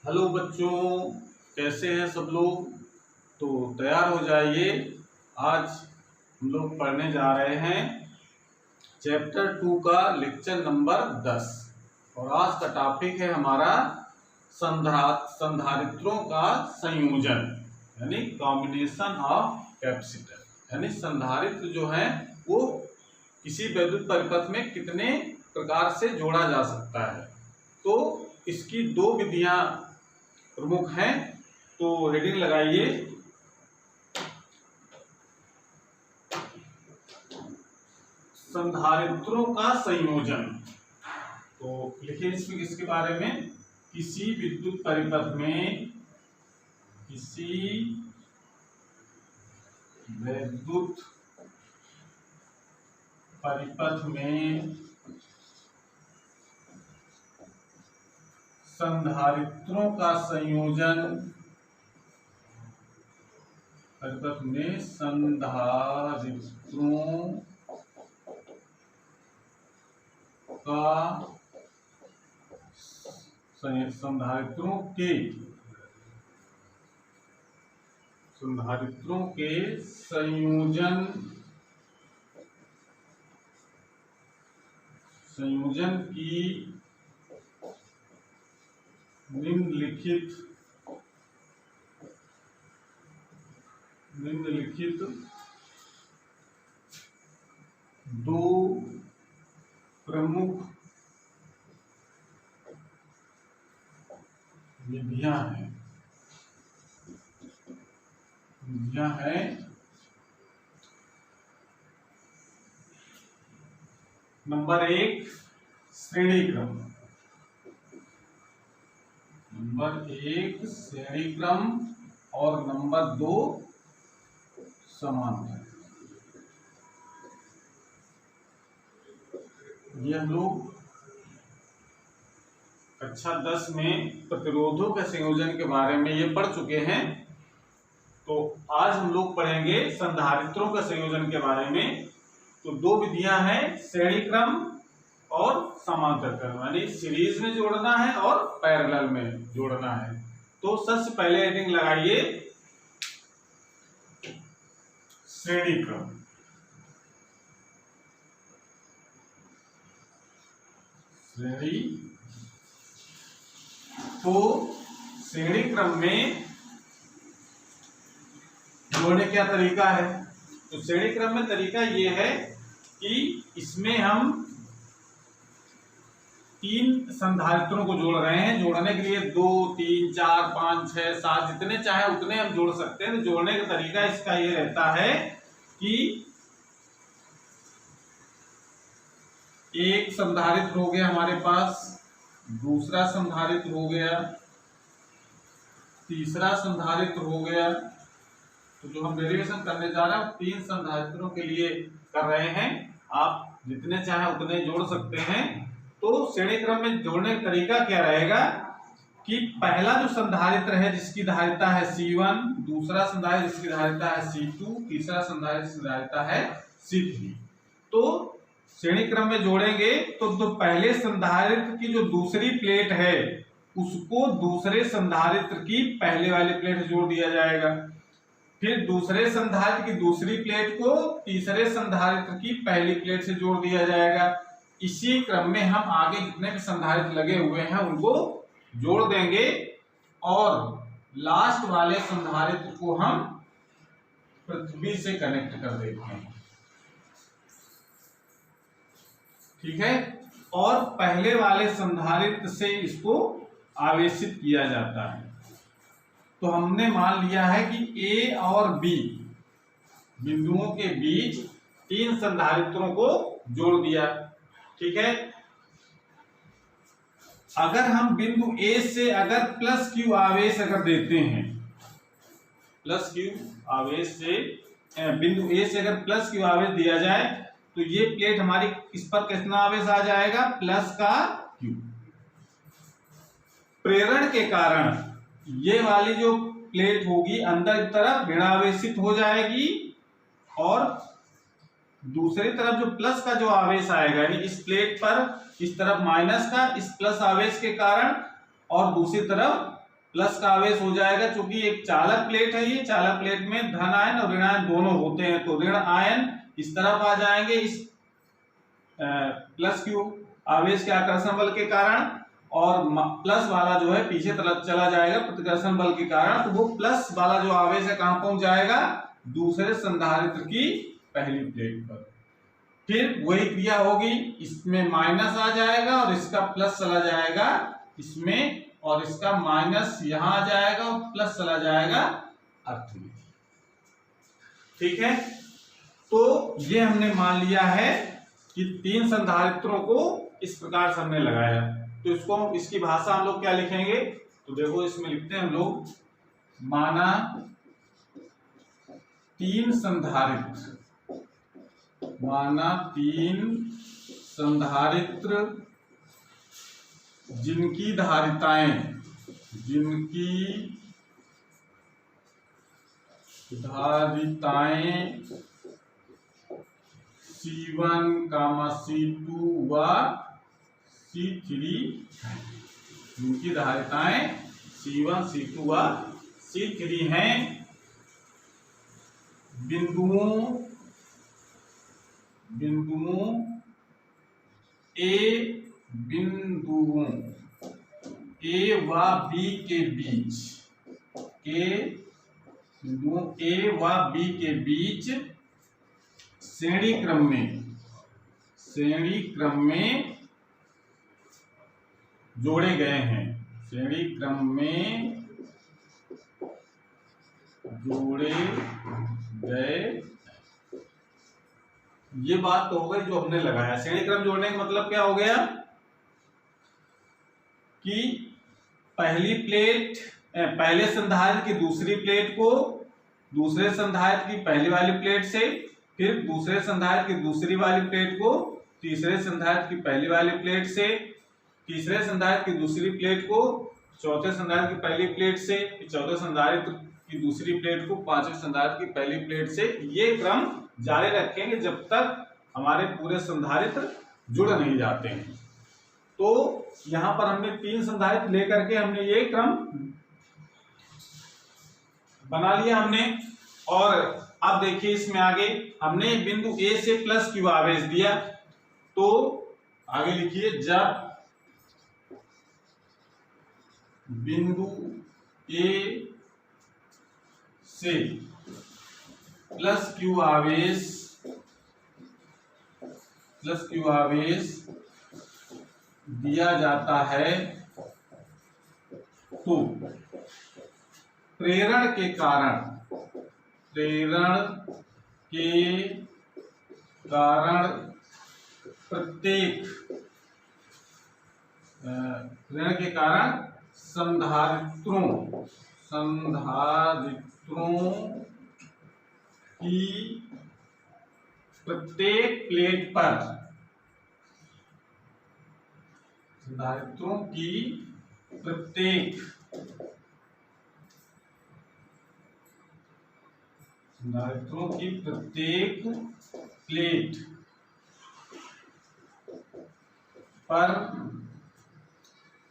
Hello बच्चों, कैसे हैं सब लोग। तो तैयार हो जाइए। आज हम लोग पढ़ने जा रहे हैं चैप्टर 2 का लेक्चर नंबर 10 और आज का टॉपिक है हमारा संधारित्रों का संयोजन यानी कॉम्बिनेशन ऑफ कैपेसिटर। यानी संधारित्र जो है वो किसी वैद्युत परिपथ में कितने प्रकार से जोड़ा जा सकता है। तो इसकी दो विधियां प्रमुख हैं। तो हेडिंग लगाइए संधारित्रों का संयोजन। तो लिखिए इसमें किसके बारे में, किसी विद्युत परिपथ में संधारित्रों का संयोजन संधारित्रों के संयोजन की निम्नलिखित दो प्रमुख विधियां हैं। नंबर 1 श्रेणी क्रम, और नंबर 2 समांतर। ये हम लोग कक्षा 10 में प्रतिरोधों के संयोजन के बारे में ये पढ़ चुके हैं। तो आज हम लोग पढ़ेंगे संधारित्रों के संयोजन के बारे में। तो दो विधियां हैं, श्रेणी क्रम और समांतर क्रम, यानी सीरीज में जोड़ना है और पैरेलल में जोड़ना है। तो सबसे पहले हेडिंग लगाइए श्रेणी क्रम। तो श्रेणी क्रम में जोड़ने का तरीका है। तो श्रेणी क्रम में तरीका ये है कि इसमें हम 3 संधारित्रों को जोड़ रहे हैं। जोड़ने के लिए 2, 3, 4, 5, 6, 7 जितने चाहे उतने हम जोड़ सकते हैं। तो जोड़ने का तरीका इसका ये रहता है कि एक संधारित्र हो गया हमारे पास, दूसरा संधारित्र हो गया, तीसरा संधारित्र हो गया। तो जो हम डेरिवेशन करने जा रहे हैं 3 संधारित्रों के लिए कर रहे हैं। आप जितने चाहे उतने जोड़ सकते हैं। तो श्रेणी क्रम में जोड़ने का तरीका क्या रहेगा कि पहला जो संधारित्र है जिसकी धारिता है C1, दूसरा संधारित्र जिसकी धारिता है C2, तीसरा संधारित्र जिसकी धारिता है C3। तो श्रेणी क्रम में जोड़ेंगे तो पहले संधारित्र की जो दूसरी प्लेट है उसको दूसरे संधारित्र की पहले वाली प्लेट से जोड़ दिया जाएगा। फिर दूसरे संधारित्र की दूसरी प्लेट को तीसरे संधारित्र की पहली प्लेट से जोड़ दिया जाएगा। इसी क्रम में हम आगे जितने भी संधारित्र लगे हुए हैं उनको जोड़ देंगे और लास्ट वाले संधारित्र को हम पृथ्वी से कनेक्ट कर देते हैं। ठीक है। और पहले वाले संधारित्र से इसको आवेशित किया जाता है। तो हमने मान लिया है कि A और B बिंदुओं के बीच 3 संधारित्रों को जोड़ दिया। ठीक है। अगर हम बिंदु A से अगर +Q आवेश अगर देते हैं, +Q आवेश से बिंदु A से अगर +Q आवेश दिया जाए तो ये प्लेट हमारी इस पर कितना आवेश आ जाएगा, प्लस का Q। प्रेरण के कारण ये वाली जो प्लेट होगी अंदर की तरफ ऋणावेशित हो जाएगी और दूसरी तरफ जो प्लस का जो आवेश आएगा यानी इस प्लेट पर इस तरफ माइनस का इस प्लस आवेश के कारण और दूसरी तरफ प्लस का आवेश हो जाएगा, क्योंकि एक चालक प्लेट है, ये चालक प्लेट में धन आयन और ऋण आयन दोनों होते हैं, तो ऋण आयन इस तरफ आ जाएंगे इस प्लस क्यू आवेश के आकर्षण बल के कारण, और प्लस वाला जो है पीछे तरफ चला जाएगा प्रतिकर्षण बल के कारण, तो वो प्लस वाला जो आवेश है कहां पहुंच जाएगा, दूसरे संधारित्र की पहली प्लेट पर। फिर वही क्रिया होगी, इसमें माइनस आ जाएगा और इसका प्लस चला जाएगा इसमें, और इसका माइनस यहां आ जाएगा और प्लस चला जाएगा अर्थ में। ठीक है, तो ये हमने मान लिया है कि 3 संधारित्रों को इस प्रकार से हमने लगाया। तो इसको इसकी भाषा हम लोग क्या लिखेंगे, तो देखो इसमें लिखते हैं हम लोग, माना 3 संधारित्र, माना 3 संधारित्र जिनकी धारिताएं C1, C2 व C3 है, जिनकी धारिताएं C1, C2 व C3 हैं, बिंदुओं A व B के बीच, बिंदुओं A व B के बीच श्रेणी क्रम में जोड़े गए हैं, श्रेणी क्रम में जोड़े गए। ये बात तो हो गई जो हमने लगाया। श्रेणी क्रम जोड़ने का मतलब क्या हो गया कि पहली प्लेट पहले संधारित्र की दूसरी प्लेट को दूसरे संधारित्र की पहली वाली प्लेट से, फिर दूसरे संधारित्र की दूसरी वाली प्लेट को तीसरे संधारित्र की पहली वाली प्लेट से, तीसरे संधारित्र की दूसरी प्लेट को चौथे संधारित्र की पहली प्लेट से, चौथे संधारित्र की दूसरी प्लेट को पांचवें संधारित्र की पहली प्लेट से, ये क्रम जारी रखेंगे जब तक हमारे पूरे संधारित्र जुड़ नहीं जाते हैं। तो यहां पर हमने 3 संधारित्र लेकर के हमने ये क्रम बना लिया हमने। और अब देखिए इसमें आगे हमने बिंदु A से प्लस क्यू आवेश दिया, तो आगे लिखिए, जब बिंदु A से प्लस क्यू आवेश दिया जाता है तो प्रेरण के कारण प्रत्येक संधारित्रों की प्रत्येक प्लेट पर संधारित्रों की प्रत्येक प्लेट पर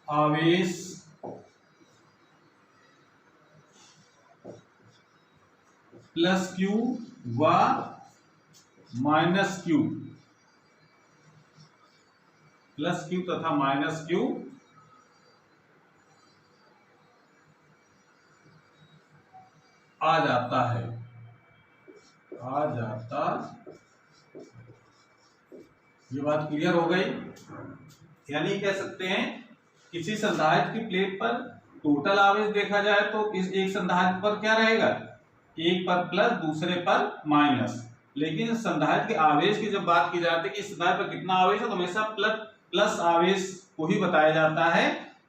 आवेश प्लस क्यू व माइनस क्यू, प्लस क्यू तथा माइनस क्यू आ जाता है, ये बात क्लियर हो गई। यानी कह सकते हैं किसी संधारित्र की प्लेट पर टोटल आवेश देखा जाए तो इस एक संधारित्र पर क्या रहेगा, एक पर प्लस दूसरे पर माइनस, लेकिन संधारित्र के आवेश की जब बात की जाती है कि इस संधारित्र पर कितना आवेश है तो हमेशा प्लस आवेश को ही बताया जाता है।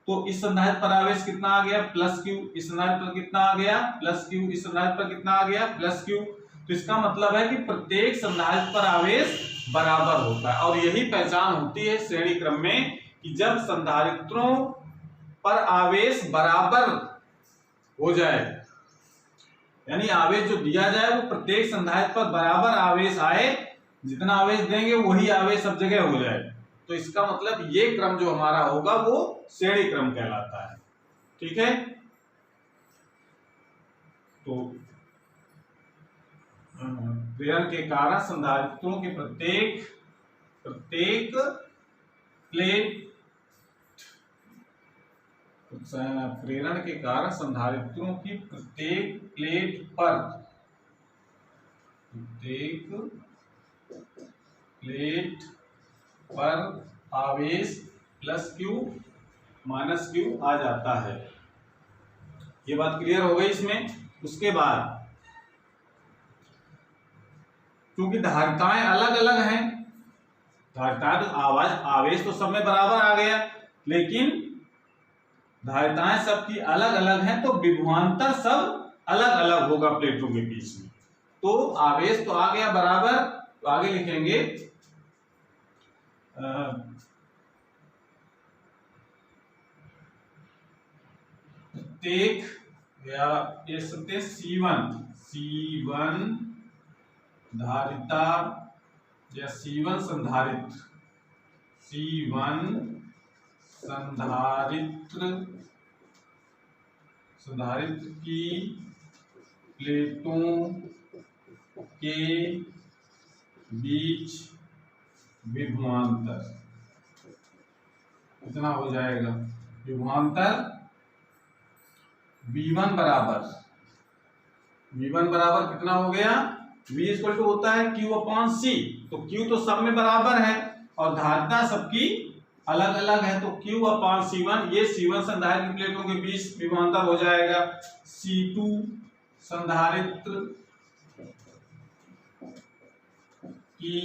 तो इस संधारित्र पर आवेश कितना आ गया, प्लस क्यू, इस संधारित्र पर कितना आ गया, प्लस क्यू, इस संधारित्र पर कितना आ गया, प्लस क्यू। तो इसका मतलब है कि प्रत्येक संधारित्र पर आवेश बराबर होता है, और यही पहचान होती है श्रेणी क्रम में कि जब संधारित्रों पर आवेश बराबर हो जाए, यानी आवेश जो दिया जाए वो प्रत्येक संधारित्र पर बराबर आवेश आए, जितना आवेश देंगे वही आवेश सब जगह हो जाए, तो इसका मतलब ये क्रम जो हमारा होगा वो श्रेणी क्रम कहलाता है। ठीक है, तो प्रेरण के कारण संधारित्रों के प्रत्येक प्लेट प्रेरण के कारण संधारित्रों की प्रत्येक प्लेट पर आवेश प्लस क्यू माइनस क्यू आ जाता है। ये बात क्लियर हो गई इसमें। उसके बाद क्योंकि धारिताएं अलग अलग हैं, धारिताएं तो आवेश तो सब में बराबर आ गया, लेकिन धारिताएं सबकी अलग अलग हैं, तो विभवांतर सब अलग अलग होगा प्लेटों के बीच में। तो आवेश तो आ गया बराबर, तो आगे लिखेंगे प्रत्येक या ये सकते C1 धारिता या C1 संधारित्र की प्लेटों के बीच विभवांतर कितना हो जाएगा? विभवांतर V1 बराबर कितना हो गया? V इक्वल टू होता है Q अपॉन C, तो Q तो सब में बराबर है और धारिता सबकी अलग अलग है, तो Q अपॉन C1, ये C1 संधारित्र प्लेटों के बीच विभवांतर हो जाएगा। C2 संधारित्र की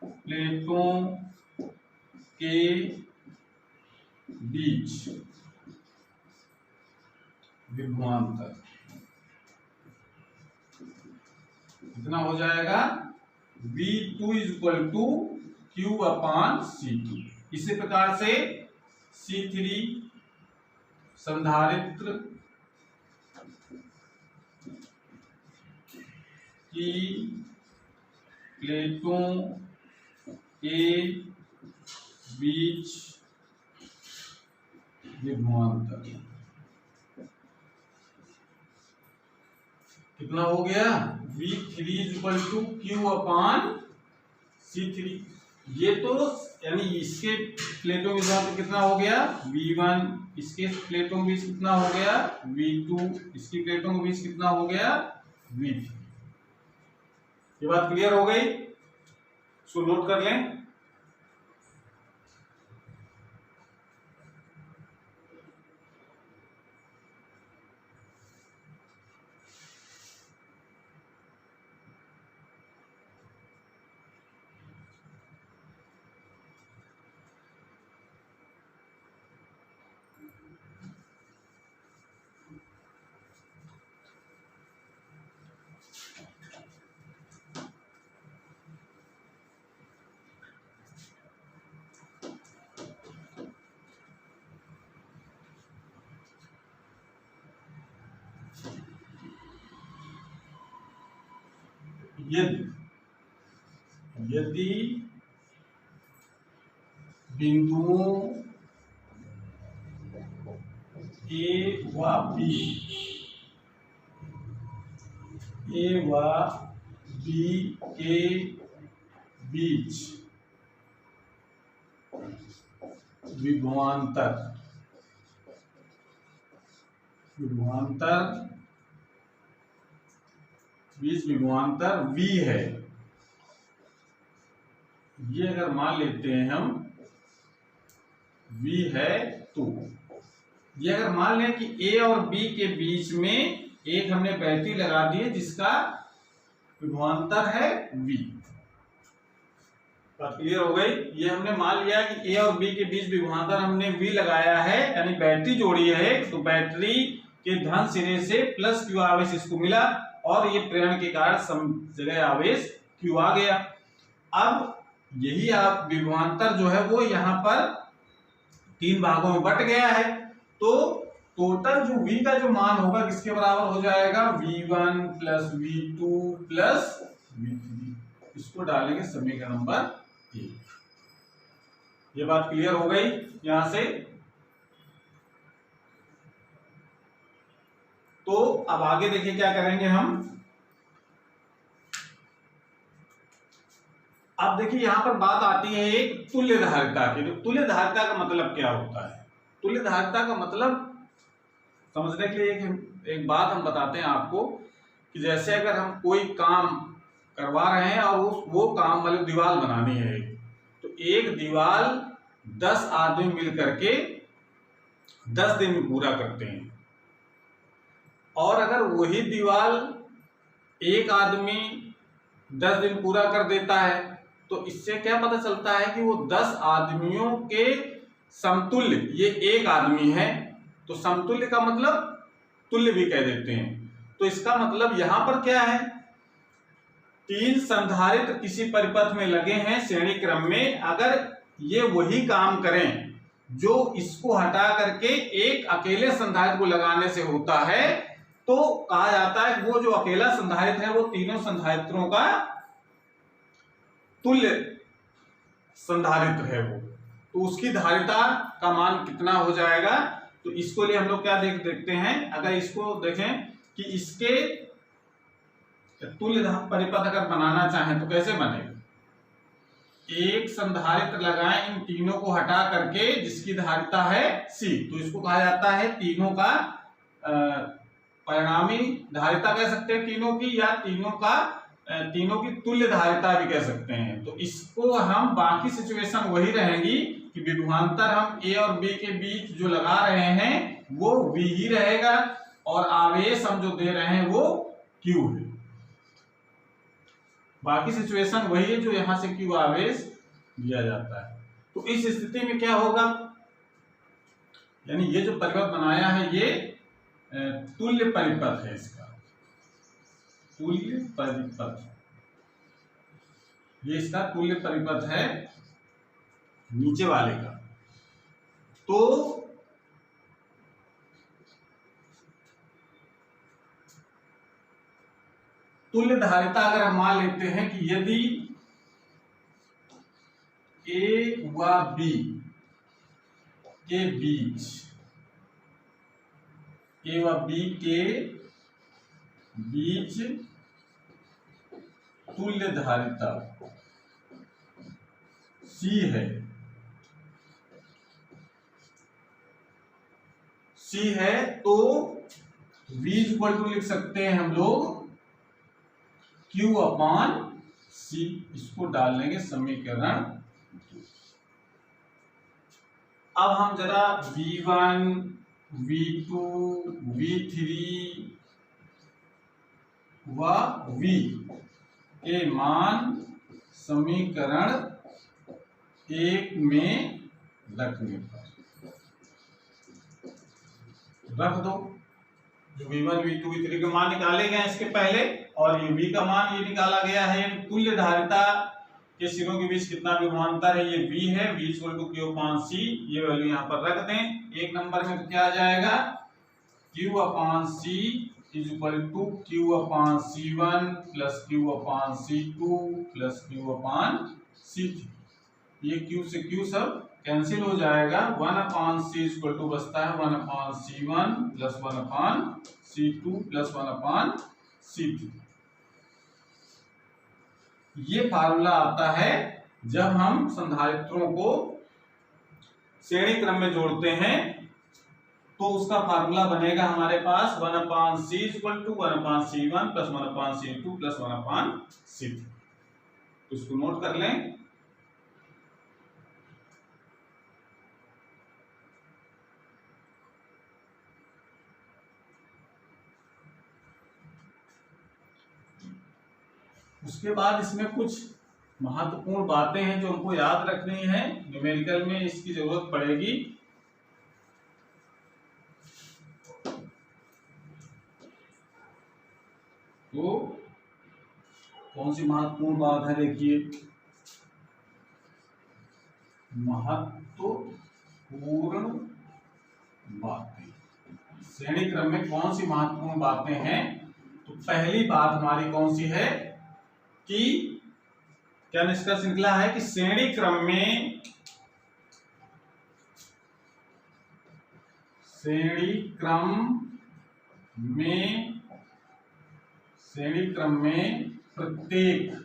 प्लेटों के बीच विभवांतर कितना हो जाएगा? V2 equal to Q upon C2। इसी प्रकार से C3 संधारित्र की प्लेटों के बीच विभवांतर कितना हो गया? V3 equal to Q upon C3। ये तो यानी इसके प्लेटों के बीच कितना हो गया? V1, इसके प्लेटों के बीच कितना हो गया? V2, इसकी प्लेटों के बीच कितना हो गया? V3। ये बात क्लियर हो गई? इसको नोट कर लें। यदि बिंदुओं A व B के बीच विभवांतर V है, ये अगर मान लेते हैं हम V है, तो ये अगर मान लें कि A और B के बीच में एक हमने बैटरी लगा दी है जिसका विभवांतर है V। बात क्लियर हो गई? ये हमने मान लिया कि A और B के बीच विभवांतर हमने V लगाया है, यानी बैटरी जोड़ी है, तो बैटरी के धन सिरे से प्लस Q आवेश इसको मिला और ये प्रेरण के कारण सम जगह आवेश Q आ गया। अब यही आप विभवांतर जो है वो यहाँ पर 3 भागों में बट गया है, तो टोटल जो V का जो मान होगा किसके बराबर हो जाएगा? V1 plus V2 plus V3। इसको डालेंगे समीकरण नंबर 1। ये बात क्लियर हो गई यहां से? तो अब आगे देखिए क्या करेंगे हम। अब देखिए यहां पर बात आती है एक तुल्य धारिता की। तो तुल्य धारिता का मतलब क्या होता है? तुल्य धारिता का मतलब समझने के लिए एक बात हम बताते हैं आपको कि जैसे अगर हम कोई काम करवा रहे हैं और वो काम मतलब दीवार बनानी है, तो एक दीवार 10 आदमी मिल करके 10 दिन में पूरा करते हैं, और अगर वही दीवार एक आदमी 10 दिन पूरा कर देता है, तो इससे क्या पता चलता है कि वो 10 आदमियों के समतुल्य ये एक आदमी है। तो समतुल्य का मतलब तुल्य भी कह देते हैं। तो इसका मतलब यहां पर क्या है, 3 संधारित्र किसी परिपथ में लगे हैं श्रेणी क्रम में, अगर ये वही काम करें जो इसको हटा करके एक अकेले संधारित्र को लगाने से होता है, तो कहा जाता है वो जो अकेला संधारित्र है वो तीनों संधारित्रों का तुल्य संधारित्र है वो, तो उसकी धारिता का मान कितना हो जाएगा। तो इसको लिए हम लोग क्या देखते हैं, अगर इसको देखें कि इसके तुल्य परिपथ अगर बनाना चाहें तो कैसे बनेगा। एक संधारित्र लगाएं इन तीनों को हटा करके जिसकी धारिता है C, तो इसको कहा जाता है तीनों का परिणामी धारिता कह सकते हैं तीनों की, या तीनों की तुल्य धारिता भी कह सकते हैं। तो इसको हम बाकी सिचुएशन वही रहेंगी कि विभवांतर हम A और B के बीच जो लगा रहे हैं वो V ही रहेगा, और आवेश हम जो दे रहे हैं वो Q है। बाकी सिचुएशन वही है जो यहां से Q आवेश दिया जाता है। तो इस स्थिति में क्या होगा, यानी ये जो परिपथ बनाया है ये तुल्य परिपथ है, इसका तुल्य परिपथ, ये इसका तुल्य परिपथ है नीचे वाले का। तो तुल्य धारिता अगर हम मान लेते हैं कि यदि A व B के बीच, A व B के बीच तुल्य धारिता C है, तो V इक्वल टू लिख सकते हैं हम लोग Q अपान C, इसको डाल लेंगे समीकरण। अब हम जरा V1, V2, V3 व V के मान समीकरण 1 में रखने पर रख दो। जो V1, V2, V3 के मान निकाले गए इसके पहले, और ये V का मान ये निकाला गया है। तुल्य धारिता के सिरों के बीच कितना विभवांतर है, ये V है, V equal to Q upon C, ये वैल्यू यहाँ पर रख दें। एक नंबर में तो क्या आ जाएगा, Q upon C is equal to Q upon C1 plus Q upon C2 plus Q upon C3। ये Q से Q सब कैंसिल हो जाएगा, 1 अपान C इक्वल टू बचता है 1 upon C1 plus 1 upon C2 plus 1 upon C3। ये formula आता है जब हम संधारित्रों को श्रेणी क्रम में जोड़ते हैं, तो उसका फार्मूला बनेगा हमारे पास 1 upon C equal to 1 upon C1 plus 1 upon C2 plus 1 upon C3। तो इसको नोट कर लें। उसके बाद इसमें कुछ महत्वपूर्ण बातें हैं जो हमको याद रखनी है, न्यूमेरिकल में इसकी जरूरत पड़ेगी। तो कौन सी महत्वपूर्ण बात है, देखिए महत्वपूर्ण बातें श्रेणी क्रम में कौन सी महत्वपूर्ण बातें हैं। तो पहली बात हमारी कौन सी है कि क्या निष्कर्ष निकला है कि श्रेणी क्रम में श्रेणी क्रम में प्रत्येक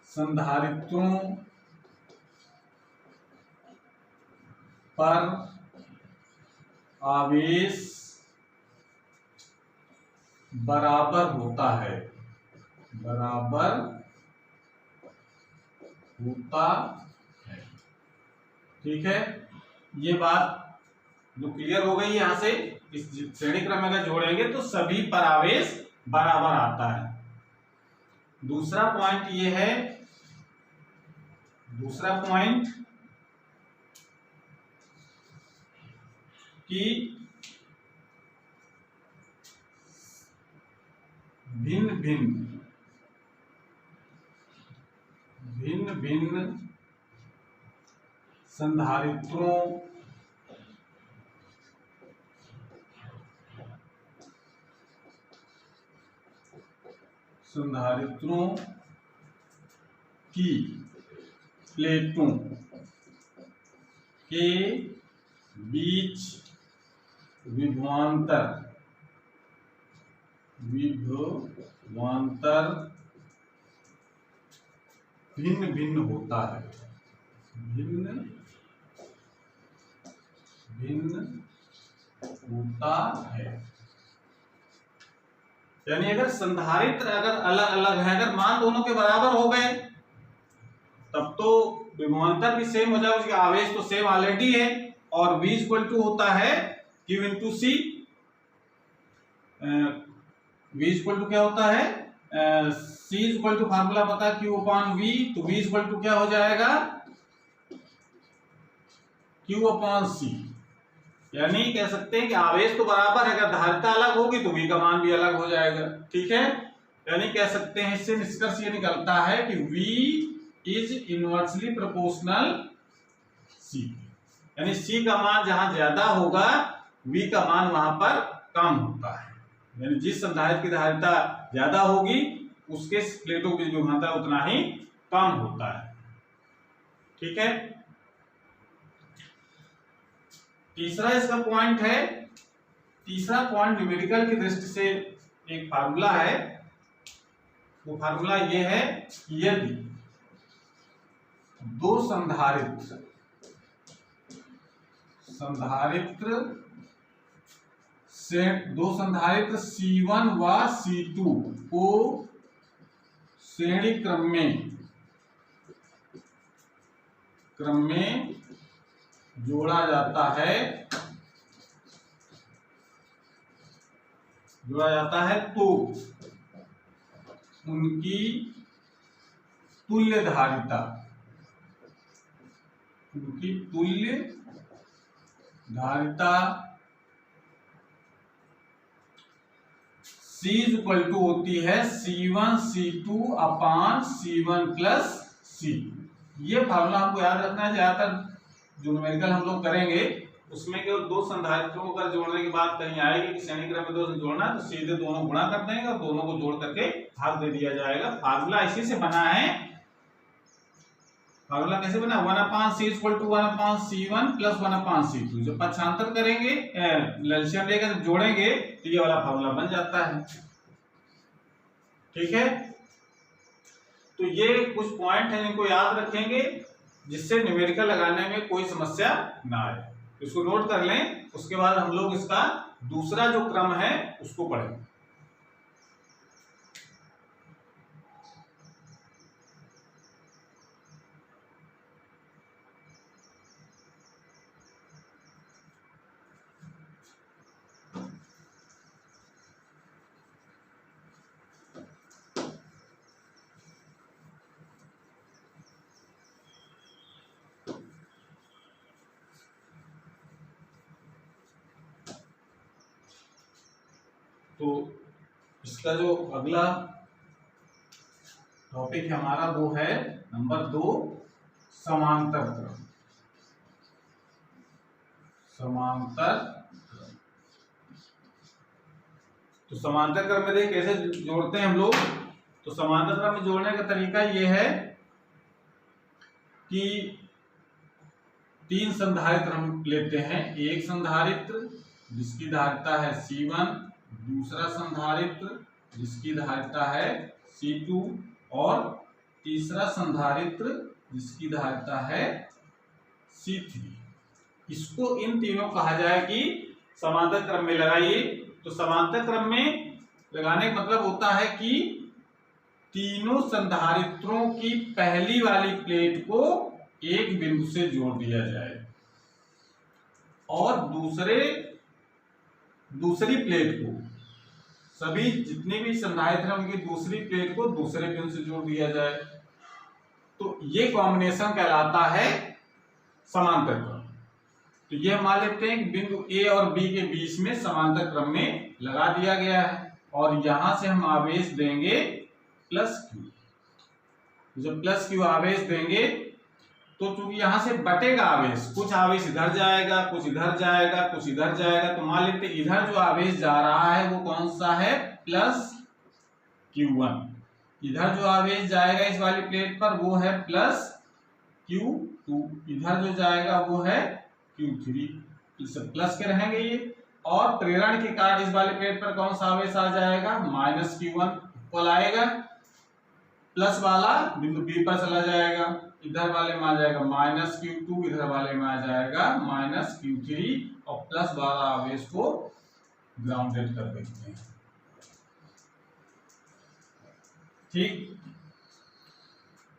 संधारित्रों पर आवेश बराबर होता है, ठीक है। ये बात जो क्लियर हो गई यहां से, इस श्रेणी क्रम में अगर जोड़ेंगे तो सभी पर आवेश बराबर आता है। दूसरा पॉइंट ये है, कि भिन्न भिन्न संधारित्रों की प्लेटों के बीच विभवांतर भिन्न होता है, यानी अगर संधारित्र अगर अलग अलग है, अगर मान दोनों के बराबर हो गए तब तो विभवांतर भी सेम हो जाएगा, उसका आवेश तो सेम ऑलरेडी है, और V इक्वल टू होता है Q into C। V equal to क्या होता है, C इक्वल टू फार्मूला पता है Q अपॉन V, तो V इक्वल टू क्या हो जाएगा Q अपॉन C। यानी कह सकते हैं कि आवेश तो बराबर है, अगर धारिता अलग होगी तो V का मान भी अलग हो जाएगा, ठीक है। यानी कह सकते हैं इससे निष्कर्ष ये निकलता है कि V is inversely proportional C, यानी C का मान जहां ज्यादा होगा V का मान वहां पर कम होता है, यानी जिस संधारित्र की धारिता ज्यादा होगी उसके प्लेटों की विभवांतर उतना ही कम होता है, ठीक है। तीसरा इसका पॉइंट है, तीसरा पॉइंट न्यूमेरिकल की दृष्टि से एक फार्मूला है, वो फार्मूला ये है कि यदि दो संधारित्र C1 व C2 को श्रेणी क्रम में जोड़ा जाता है तो उनकी तुल्य धारिता C इक्वल टू होती है C1 C2 अपान C1 प्लस C। ये फार्मूला हमको याद रखना है, ज्यादातर जो न्यूमेरिकल हम लोग करेंगे उसमें केवल दो संधारित्रों को अगर जोड़ने की बात कहीं आएगी कि श्रेणी क्रम में दो से जोड़ना, तो सीधे दोनों गुणा कर देंगे और दोनों को जोड़ करके भाग दे दिया जाएगा। फार्मूला इसी से बना है। फार्मूला कैसे बना, 1/C equal to 1/C1 plus 1/C2। जब पक्षांतर करेंगे एलसीएम लेकर जोड़ेंगे तो ये वाला फार्मूला बन जाता है, ठीक है। तो ये कुछ पॉइंट है इनको याद रखेंगे जिससे न्यूमेरिकल लगाने में कोई समस्या ना आए, इसको नोट कर लें। उसके बाद हम लोग इसका दूसरा जो क्रम है उसको पढ़ेंगे। तो इसका जो अगला टॉपिक है हमारा वो है नंबर 2, समांतर क्रम। तो समांतर क्रम में देखिए कैसे जोड़ते हैं हम लोग। तो समांतर क्रम में जोड़ने का तरीका ये है कि तीन संधारित्र हम लेते हैं। एक संधारित्र जिसकी धारिता है C1, दूसरा संधारित्र जिसकी धारिता है C2 और तीसरा संधारित्र जिसकी धारिता है C3। इसको इन तीनों कहा जाए कि समांतर क्रम में लगाइए। तो समांतर क्रम में लगाने का मतलब होता है कि तीनों संधारित्रों की पहली वाली प्लेट को एक बिंदु से जोड़ दिया जाए और दूसरी प्लेट को, सभी जितने भी संधारित्र हैं उनकी दूसरी प्लेट को दूसरे बिंदु से जोड़ दिया जाए। तो ये कॉम्बिनेशन कहलाता है समांतर क्रम। तो ये मान लेते हैं कि बिंदु ए और बी के बीच में समांतर क्रम में लगा दिया गया है और यहां से हम आवेश देंगे +q। जब +q आवेश देंगे तो चूंकि यहां से बटेगा आवेश, कुछ आवेश इधर जाएगा, कुछ इधर जाएगा, कुछ इधर जाएगा। तो मान लेते इधर जो आवेश जा रहा है वो कौन सा है, +q1। इधर जो आवेश जाएगा इस वाली प्लेट पर वो है +q2। इधर जो जाएगा वो है q3। इसे प्लस के रहेंगे ये। और प्रेरण के कारण इस वाली प्लेट पर कौन सा आवेश आ जाएगा, -q1 इक्वल आएगा। प्लस वाला बिंदु बी पर चला जाएगा, इधर वाले में आ जाएगा -q2, इधर वाले में आ जाएगा -q3 और प्लस वाला आवेश को ग्राउंडेड कर देते हैं। ठीक।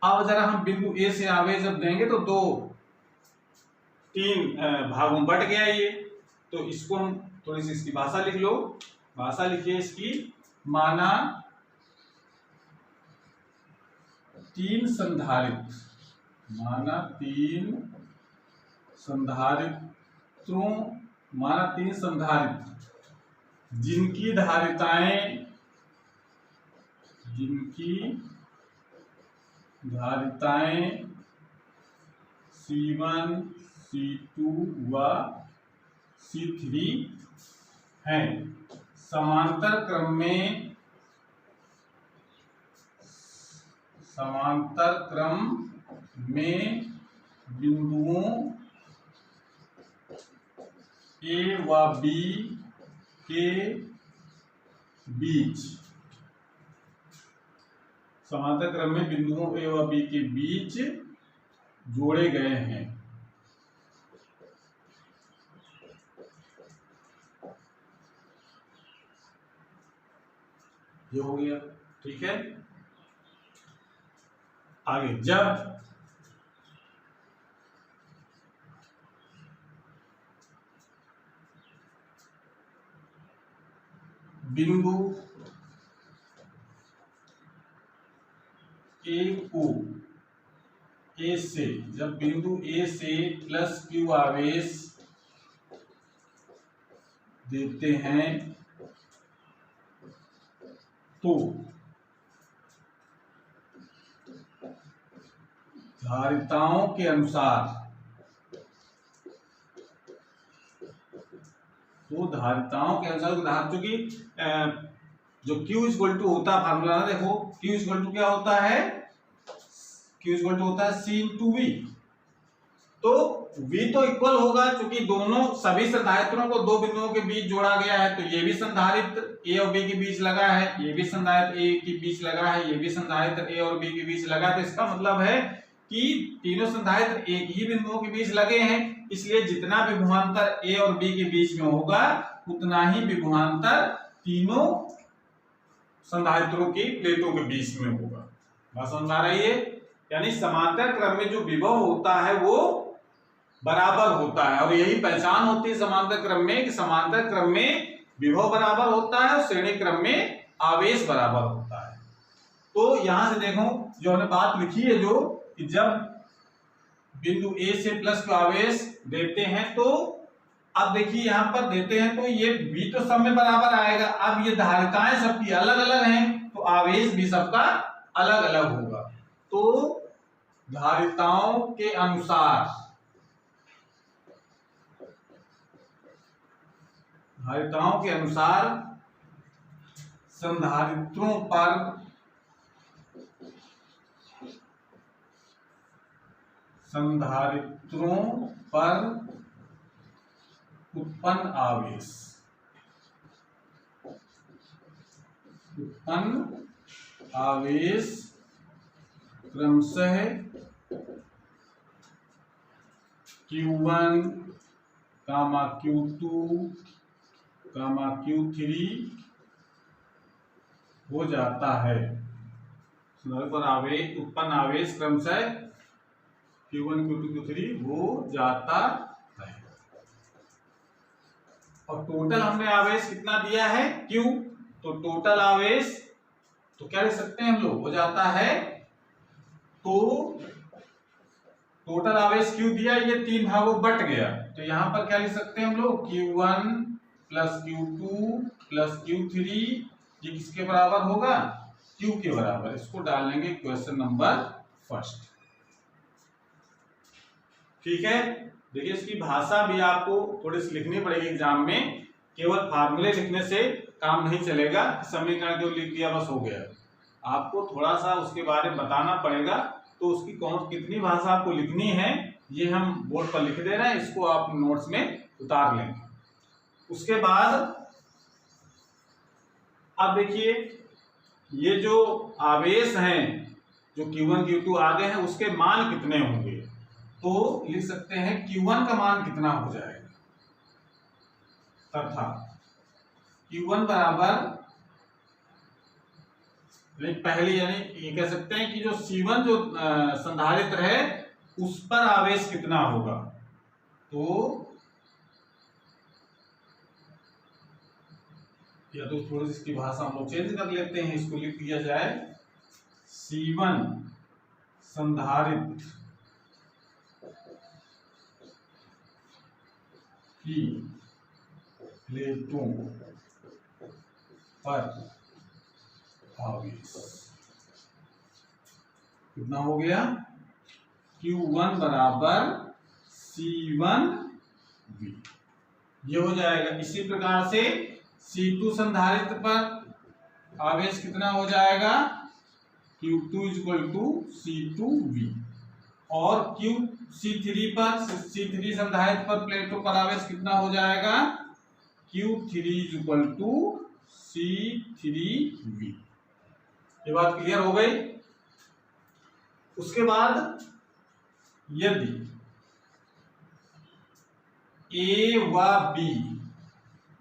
अब जरा हम बिंदु ए से आवेश जब देंगे तो तीन भागों में बट गया ये। तो इसको हम थोड़ी सी इसकी भाषा लिख लो। भाषा लिखिए इसकी, माना तीन संधारित्र जिनकी धारिताएं C1, C2 व C3 हैं। समांतर क्रम में बिंदुओं A व B के बीच, समांतर क्रम में बिंदुओं A व B के बीच जोड़े गए हैं। ये हो गया। ठीक है। आगे, जब बिंदु जब बिंदु ए से +q आवेश देते हैं तो धारिताओं के अनुसार क्योंकि जो Q = होता है, फार्मूला ना देखो, Q = क्या होता है, Q = होता है C/V। तो V तो इक्वल होगा क्योंकि सभी संधारित्रों को दो बिंदुओं के बीच जोड़ा गया है। तो ये भी संधारित्र A और B के बीच लगा है, ये भी संधारित्र A के बीच लगा है, ये भी संधारित्र A और B के बीच लगा है। तो इसका मतलब है कि तीनों संधारित्र एक ही बिंदुओं के बीच लगे हैं, इसलिए जितना विभवांतर A और B के बीच में होगा उतना ही विभवांतर तीनों संधारित्रों की प्लेटों के बीच में होगा। बात समझ में आ रही है? यानी समांतर क्रम में जो विभव होता है वो बराबर होता है, और यही पहचान होती है समांतर क्रम में कि समांतर क्रम में विभव बराबर होता है और श्रेणी क्रम में आवेश बराबर होता है। तो यहां से देखो जो हमने बात लिखी है, जो कि जब बिंदु A से +q आवेश देते हैं तो अब देखिए यहां पर देते हैं तो ये V तो सब में बराबर आएगा। अब ये धारिताएं सबकी अलग अलग हैं तो आवेश भी सबका अलग अलग होगा। तो धारिताओं के अनुसार संधारित्रों पर उत्पन्न आवेश क्रमशः Q1, Q2, Q3 हो जाता है। पर उत्पन्न आवेश क्रमशः Q1, Q2, Q3 हो जाता है। और टोटल हमने आवेश कितना दिया है? Q। तो टोटल आवेश तो क्या लिख सकते हैं हम लोग? हो जाता है, तो टोटल आवेश Q दिया, ये 3 भागों बट गया, तो यहां पर क्या लिख सकते हैं हम लोग? Q1 plus Q2 plus Q3, ये किसके बराबर होगा? Q के बराबर। इसको डाल लेंगे क्वेश्चन नंबर फर्स्ट। ठीक है, देखिए इसकी भाषा भी आपको थोड़ी सी लिखनी पड़ेगी एग्जाम में। केवल फार्मूले लिखने से काम नहीं चलेगा, समीकरण को लिख दिया बस हो गया। आपको थोड़ा सा उसके बारे में बताना पड़ेगा, तो उसकी कितनी भाषा आपको लिखनी है ये हम बोर्ड पर लिख दे रहे हैं, इसको आप नोट्स में उतार लेंगे। उसके बाद अब देखिए ये जो आवेश हैं जो Q1 Q2 आगे हैं उसके मान कितने होंगे, तो लिख सकते हैं Q1 का मान कितना हो जाएगा, तथा Q1 बराबर पहले यानी ये कह सकते हैं कि जो C1 जो संधारित्र है उस पर आवेश कितना होगा, तो या तो थोड़ी सी इसकी भाषा हम लोग चेंज कर लेते हैं, इसको लिख दिया जाए C1 संधारित्र की प्लेटों पर आवेश कितना हो गया? Q1 बराबर C1V, ये हो जाएगा। इसी प्रकार से C2 संधारित्र पर आवेश कितना हो जाएगा? Q2 इक्वल टू C2V, और C3 पर C3 संधारित्र पर प्लेटों पर आवेश कितना हो जाएगा? Q3 equal to C3V। ये बात क्लियर हो गई। उसके बाद यदि A व B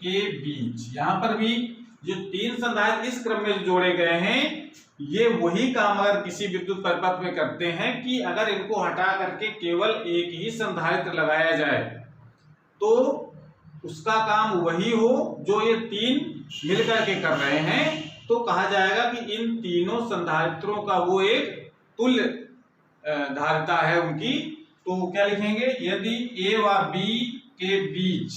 के बीच, यहां पर भी जो 3 संधारित्र इस क्रम में जोड़े गए हैं ये वही काम अगर किसी विद्युत परिपथ में करते हैं कि अगर इनको हटा करके केवल एक ही संधारित्र लगाया जाए तो उसका काम वही हो जो ये 3 मिलकर के कर रहे हैं, तो कहा जाएगा कि इन तीनों संधारित्रों का वो एक तुल्य धारिता है उनकी। तो क्या लिखेंगे? यदि A व B के बीच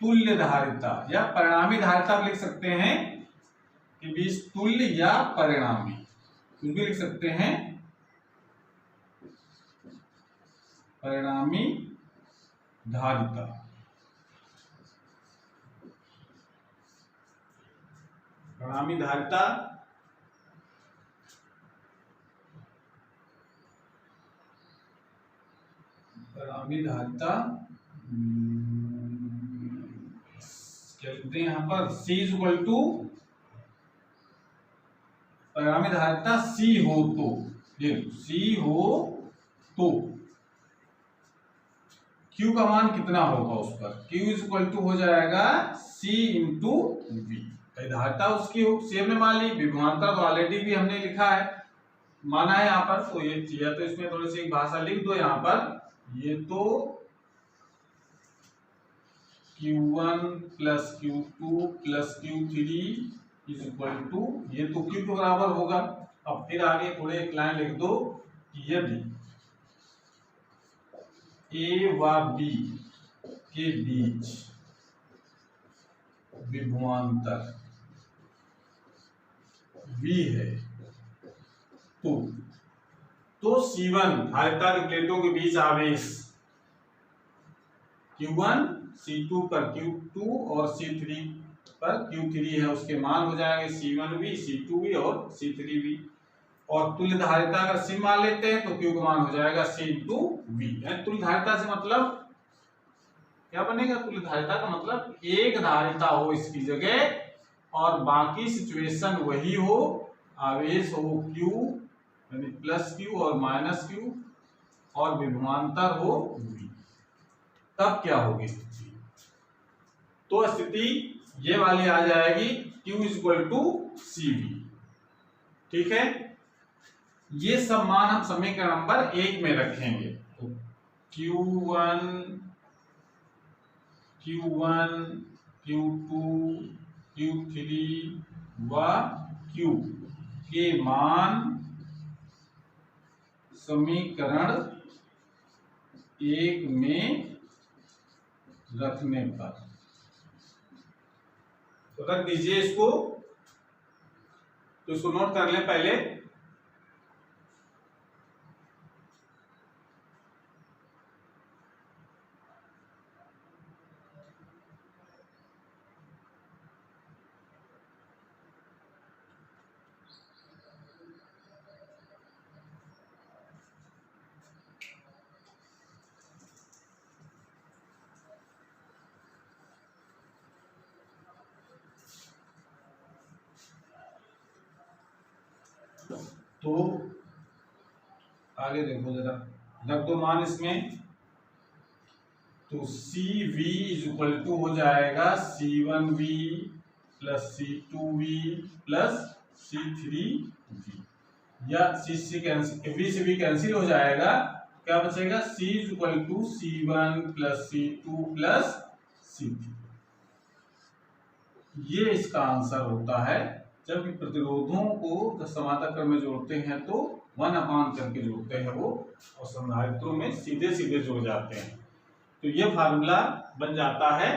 तुल्य धारिता या परिणामी धारिता लिख सकते हैं कि बीच तुल्य या परिणामी कुछ भी लिख सकते हैं, परिणामी धारिता। परिणामी धारिता क्या लिखते हैं यहां पर? C इक्वल टू परिणामी धारिता C हो तो, ये C हो तो Q का मान कितना होगा उस पर? Q इक्वल टू हो जाएगा C इंटू V। धारिता उसकी C हमने मान ली, विभवांतर तो ऑलरेडी भी हमने लिखा है, माना है यहाँ पर, तो ये या तो इसमें थोड़ी सी भाषा लिख दो यहाँ पर, ये तो Q1 plus Q2 plus Q3 is equal to, ये तो Q के बराबर होगा। अब फिर आगे थोड़े एक लाइन लिख दो कि यदि A व B के बीच विभवांतर V है तो C1 धारिता की प्लेटों के बीच आवेश Q1 C2 पर Q2 और C3 पर Q3 है, उसके मान हो जाएंगे C1V, C2V और C3V। और तुल्य धारिता अगर C मान लेते हैं तो Q का मान हो जाएगा C इंटू V। तुल्य धारिता से मतलब क्या बनेगा? तुल्य धारिता का मतलब एक धारिता हो इसकी जगह और बाकी सिचुएशन वही हो, आवेश हो Q यानी प्लस Q और माइनस Q और विभवांतर हो V, तब क्या होगी स्थिति? तो स्थिति ये वाली आ जाएगी Q इक्वल टू CV। ठीक है, ये सब मान हम समीकरण नंबर 1 में रखेंगे। तो Q1 Q2 Q3 व Q के मान समीकरण 1 में रखने पर तो रख दीजिए इसको। तो इसको नोट कर लें पहले। तो आगे देखो जरा, रख दो मान इसमें। तो CV इज इक्वल टू हो जाएगा C1V plus C2V plus C3V, या C V से भी कैंसिल हो जाएगा, क्या बचेगा? C is equal to C1 plus C2 plus C3। ये इसका आंसर होता है। जब प्रतिरोधों को जब समांतर क्रम में जोड़ते हैं तो 1 अपान करके जोड़ते हैं वो, और संधारित्रों में सीधे सीधे जुड़ जाते हैं। तो ये फार्मूला बन जाता है।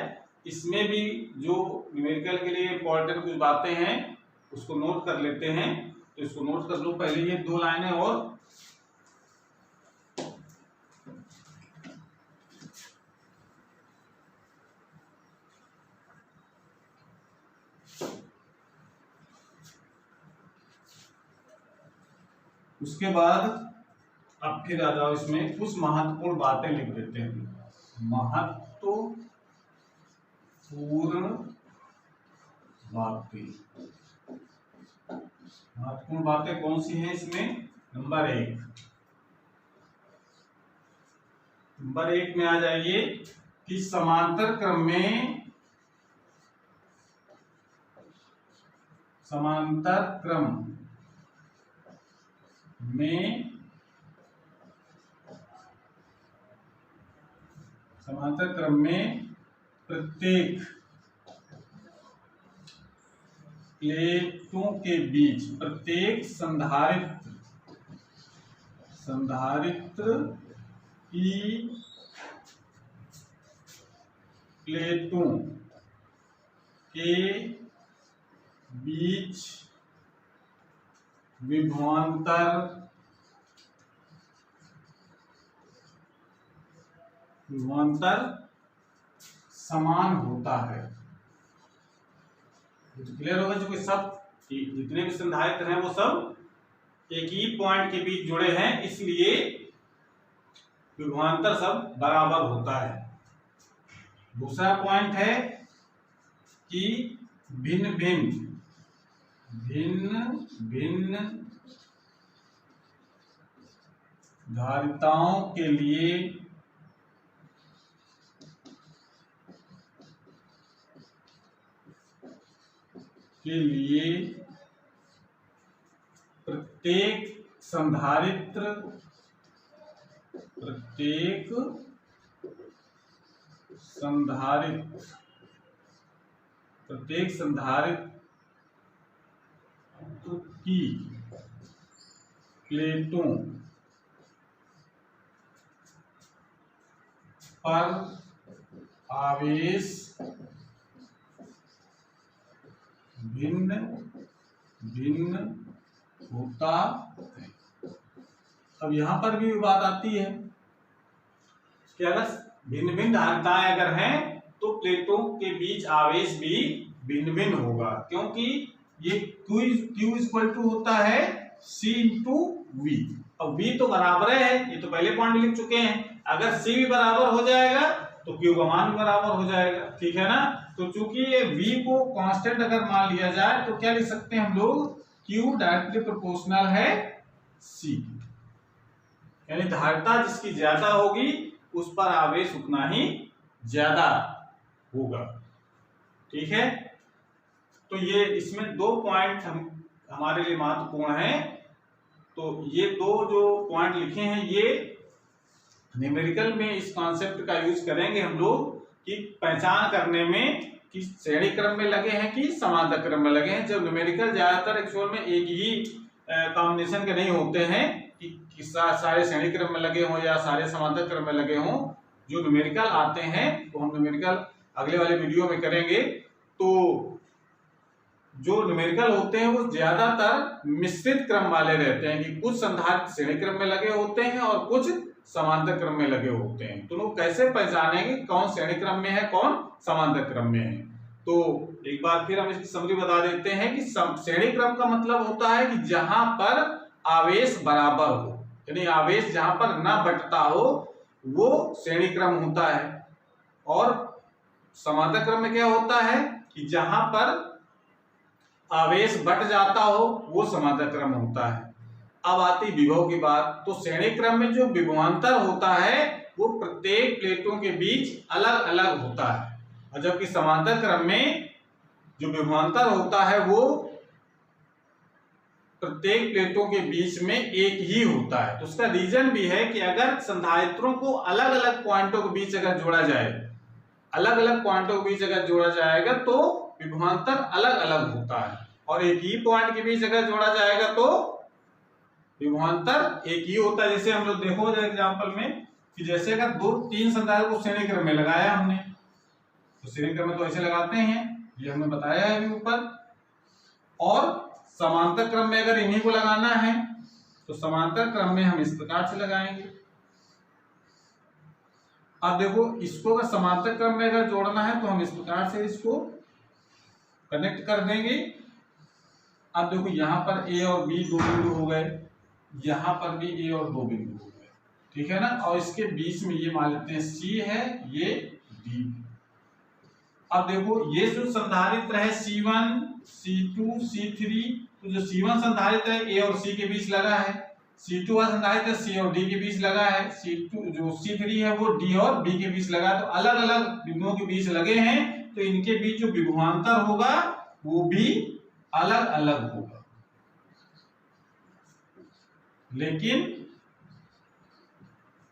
इसमें भी जो न्यूमेरिकल के लिए इंपॉर्टेंट कुछ बातें हैं उसको नोट कर लेते हैं। तो इसको नोट कर लो पहले, ये 2 लाइनें और। उसके बाद अब फिर आ जाओ, इसमें कुछ महत्वपूर्ण बातें लिख देते हैं। महत्वपूर्ण बातें, महत्वपूर्ण बातें कौन सी हैं इसमें? नंबर 1 में आ जाइए कि समांतर क्रम में प्रत्येक प्लेटों के बीच, प्रत्येक संधारित्र की प्लेटों के बीच विभवांतर समान होता है। क्लियर होगा? जो सब जितने भी संधारित्र हैं वो सब एक ही पॉइंट के बीच जुड़े हैं, इसलिए विभवांतर सब बराबर होता है। दूसरा पॉइंट है कि भिन्न भिन्न धारिताओं के लिए प्रत्येक संधारित्र की प्लेटों पर आवेश भिन्न होता है। अब यहां पर भी बात आती है कि अगर भिन्न धारिताएं अगर हैं तो प्लेटों के बीच आवेश भी भिन्न होगा, क्योंकि ये Q इक्वल टू होता है C इंटू वी। अब V तो बराबर है, ये तो पहले पॉइंट लिख चुके हैं। अगर C भी बराबर हो जाएगा तो Q का मान भी बराबर हो जाएगा, ठीक है ना। तो चूंकि ये V को कांस्टेंट अगर मान लिया जाए तो क्या लिख सकते हैं हम लोग, Q डायरेक्टली प्रोपोर्शनल है C, यानी धारिता जिसकी ज्यादा होगी उस पर आवेश उतना ही ज्यादा होगा, ठीक है। तो ये इसमें दो पॉइंट हमारे लिए महत्वपूर्ण हैं। तो ये दो जो पॉइंट लिखे हैं ये न्यूमेरिकल में इस कॉन्सेप्ट का यूज करेंगे हम लोग कि पहचान करने में कि श्रेणी क्रम में लगे हैं कि समांतर क्रम में लगे हैं। जब न्यूमेरिकल ज्यादातर एक्चुअल में एक ही कॉम्बिनेशन के नहीं होते हैं कि सारे श्रेणी क्रम में लगे हों या सारे समांतर क्रम में लगे हों। जो न्यूमेरिकल आते हैं तो हम न्यूमेरिकल अगले वाले वीडियो में करेंगे। तो जो न्यूमेरिकल होते हैं वो ज्यादातर मिश्रित क्रम वाले रहते हैं कि कुछ संधारित्र श्रेणी क्रम में लगे होते हैं और कुछ समांतर क्रम में लगे होते हैं। तो लोग कैसे पहचानेंगे कौन श्रेणी क्रम में है कौन समांतर क्रम में है। तो एक बार फिर हम इसकी समरी बता देते हैं कि श्रेणी क्रम का मतलब होता है कि जहां पर आवेश बराबर हो, यानी आवेश जहां पर न बंटता हो वो श्रेणी क्रम होता है। और समांतर क्रम में क्या होता है कि जहां पर आवेश बट जाता हो वो समांतर क्रम होता है। अब आती विभव की बात। तो श्रेणी क्रम में जो विभवांतर होता है वो प्रत्येक प्लेटों के बीच अलग अलग होता है, और जबकि समांतर क्रम में जो विभवांतर होता है वो प्रत्येक प्लेटों के बीच में एक ही होता है। तो उसका रीजन भी है कि अगर संधारित्रों को अलग अलग पॉइंटों के बीच अगर जोड़ा जाए, अलग अलग पॉइंटों के बीच अगर जोड़ा जाएगा तो विभवांतर अलग अलग होता है, और एक ही पॉइंट के बीच अगर जोड़ा जाएगा तो विभवांतर एक ही होता है। जैसे हम लोग देखो एग्जांपल में कि जैसे अगर दो तीन संधारित्र को श्रेणी क्रम में लगाया हमने, तो श्रेणी क्रम में तो ऐसे लगाते हैं, ये हमने बताया है अभी ऊपर। और समांतर क्रम में अगर इन्हीं को लगाना है तो समांतर क्रम में हम इस प्रकार से लगाएंगे। अब देखो इसको अगर समांतर क्रम में अगर जोड़ना है तो हम इस प्रकार से इसको कनेक्ट कर देंगे। अब देखो यहाँ पर A और B दो बिंदु हो गए, यहाँ पर भी A और दो बिंदु हो गए, ठीक है ना। और इसके बीच में ये मान लेते हैं C है, ये D। अब देखो ये जो संधारित्र है C1, C2, C3, तो जो C1 संधारित्र है A और C के बीच लगा है, C2 वाला संधारित्र C और D के बीच लगा है, C2 जो C3 है वो D और B के बीच लगा है। तो अलग अलग बिंदुओं के बीच लगे हैं, तो इनके बीच जो विभवांतर होगा वो भी अलग अलग होगा, लेकिन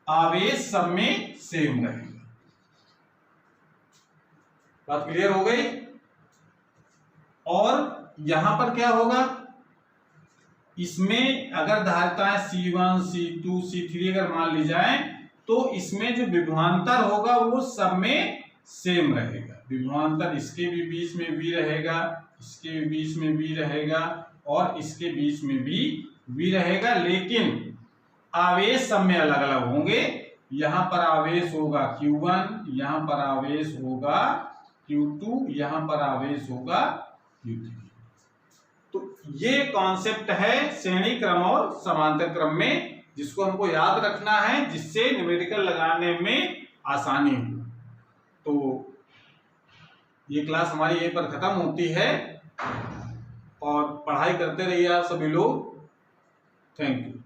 आवेश सब में सेम रहेगा। बात क्लियर हो गई। और यहां पर क्या होगा, इसमें अगर धारिताएं C1, C2, C3 अगर मान ली जाए तो इसमें जो विभवांतर होगा वो सब में सेम रहेगा। विभवांतर इसके भी बीच में भी रहेगा, इसके भी बीच में भी रहेगा और इसके बीच में भी रहेगा, लेकिन आवेश सब में अलग अलग होंगे। यहां पर आवेश होगा Q1, यहां पर आवेश होगा Q2, यहां पर आवेश होगा Q3। तो ये कॉन्सेप्ट है श्रेणी क्रम और समांतर क्रम में, जिसको हमको याद रखना है, जिससे न्यूमेरिकल लगाने में आसानी हो। तो ये क्लास हमारी यहीं पर खत्म होती है, और पढ़ाई करते रहिए आप सभी लोग। Thank you.